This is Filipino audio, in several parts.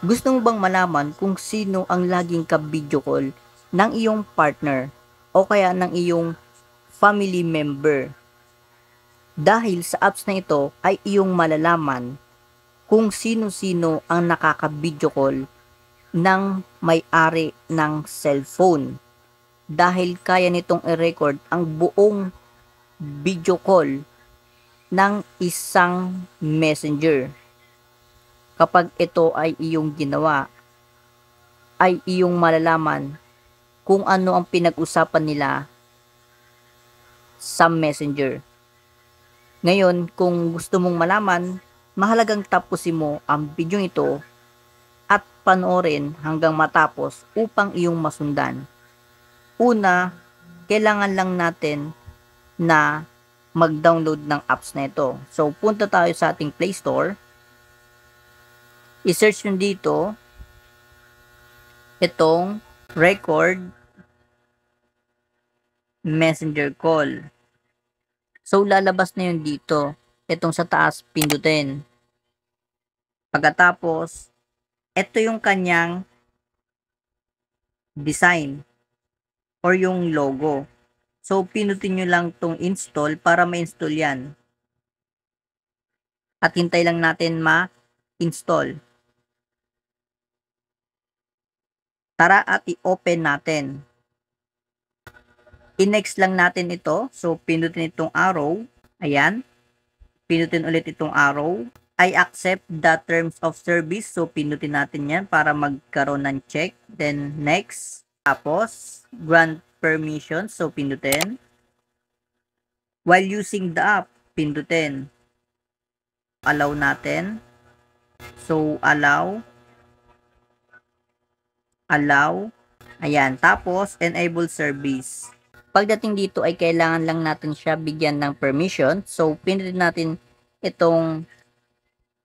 Gusto mo bang malaman kung sino ang laging ka-video call ng iyong partner o kaya ng iyong family member? Dahil sa apps na ito ay iyong malalaman kung sino-sino ang nakaka-video call ng may-ari ng cellphone. Dahil kaya nitong i-record ang buong video call ng isang messenger. Kapag ito ay iyong ginawa, ay iyong malalaman kung ano ang pinag-usapan nila sa messenger. Ngayon, kung gusto mong malaman, mahalagang tapusin mo ang video ito at panoorin hanggang matapos upang iyong masundan. Una, kailangan lang natin na mag-download ng apps na ito. So, punta tayo sa ating Play Store. I-search nyo dito itong Record Messenger Call. So, lalabas na yun dito. Itong sa taas, pindutin. Pagkatapos, ito yung kanyang design or yung logo. So, pinutin nyo lang tong install para ma-install yan. At hintay lang natin ma-install. Tara at i-open natin. I-next lang natin ito. So, pinutin itong arrow. Ayan. Pinutin ulit itong arrow. I accept the terms of service. So, pinutin natin yan para magkaroon ng check. Then, next. Tapos, grant permission. So, pinutin. While using the app, pindutin. Allow natin. So, allow. Allow. Ayan. Tapos, enable service. Pagdating dito ay kailangan lang natin siya bigyan ng permission. So, pindutin natin itong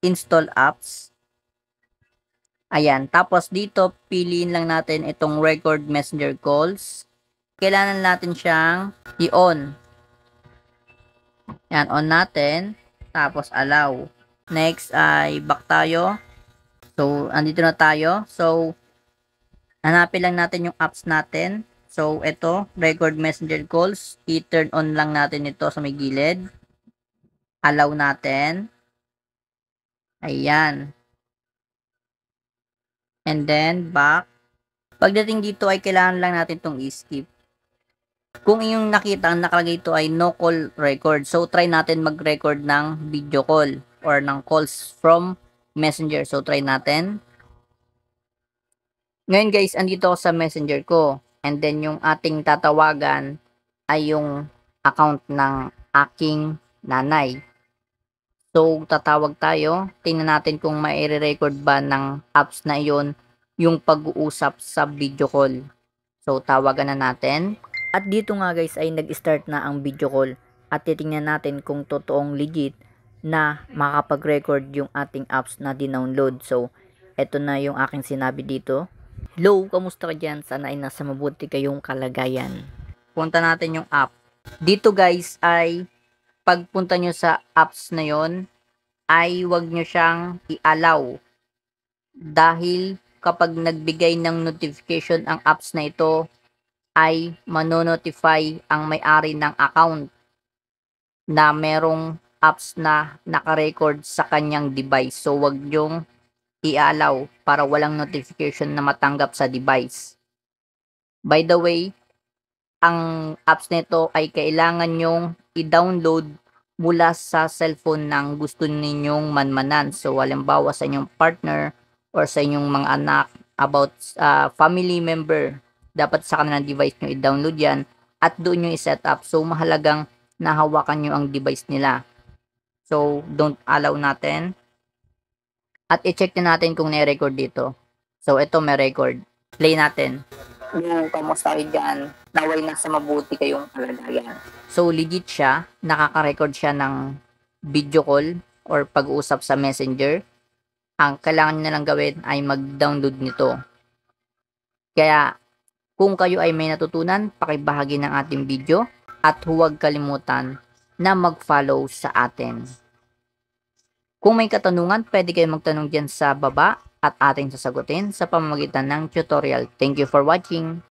install apps. Ayan. Tapos, dito, piliin lang natin itong record messenger calls. Kailangan natin siyang i-on. Ayan, on natin. Tapos, allow. Next ay back tayo. So, andito na tayo. So, hanapin lang natin yung apps natin. So, ito, record messenger calls. I-turn on lang natin ito sa may gilid. Allow natin. Ayan. And then, back. Pagdating dito ay kailangan lang natin itong i-skip. Kung inyong nakita, ang nakalagay ito ay no call record. So, try natin mag-record ng video call or ng calls from messenger. So, try natin. Ngayon guys, andito ako sa messenger ko. And then yung ating tatawagan ay yung account ng aking nanay. So, tatawag tayo. Tingnan natin kung mai-record ba ng apps na iyon yung pag-uusap sa video call. So, tawagan na natin. At dito nga guys ay nag-start na ang video call. At titingnan natin kung totoong legit na makapag-record yung ating apps na dinownload. So, eto na yung aking sinabi dito. Hello, kamusta ka dyan? Sana ay nasa mabuti kayong kalagayan. Punta natin yung app. Dito guys ay pagpunta nyo sa apps na yon ay wag nyo siyang i-allow. Dahil kapag nagbigay ng notification ang apps na ito ay manonotify ang may-ari ng account na merong apps na nakarecord sa kanyang device. So wag nyong i-allow para walang notification na matanggap sa device. By the way, ang apps nito ay kailangan nyong i-download mula sa cellphone ng gusto ninyong manmanan. So, halimbawa sa inyong partner or sa inyong mga anak, about family member, dapat sa kanilang device nyo i-download yan at doon nyo i-set up. So, mahalagang nahawakan nyo ang device nila. So, don't allow natin. At i-check na natin kung na-record dito. So, ito may record. Play natin. Yung kamusta kayo dyan? Naway nasa mabuti kayong kalagayan. So, legit siya. Nakaka-record siya ng video call or pag-uusap sa messenger. Ang kailangan nyo lang gawin ay mag-download nito. Kaya, kung kayo ay may natutunan, pakibahagi ng ating video at huwag kalimutan na mag-follow sa atin. Kung may katanungan, pwede kayo magtanong dyan sa baba at ating sasagutin sa pamamagitan ng tutorial. Thank you for watching!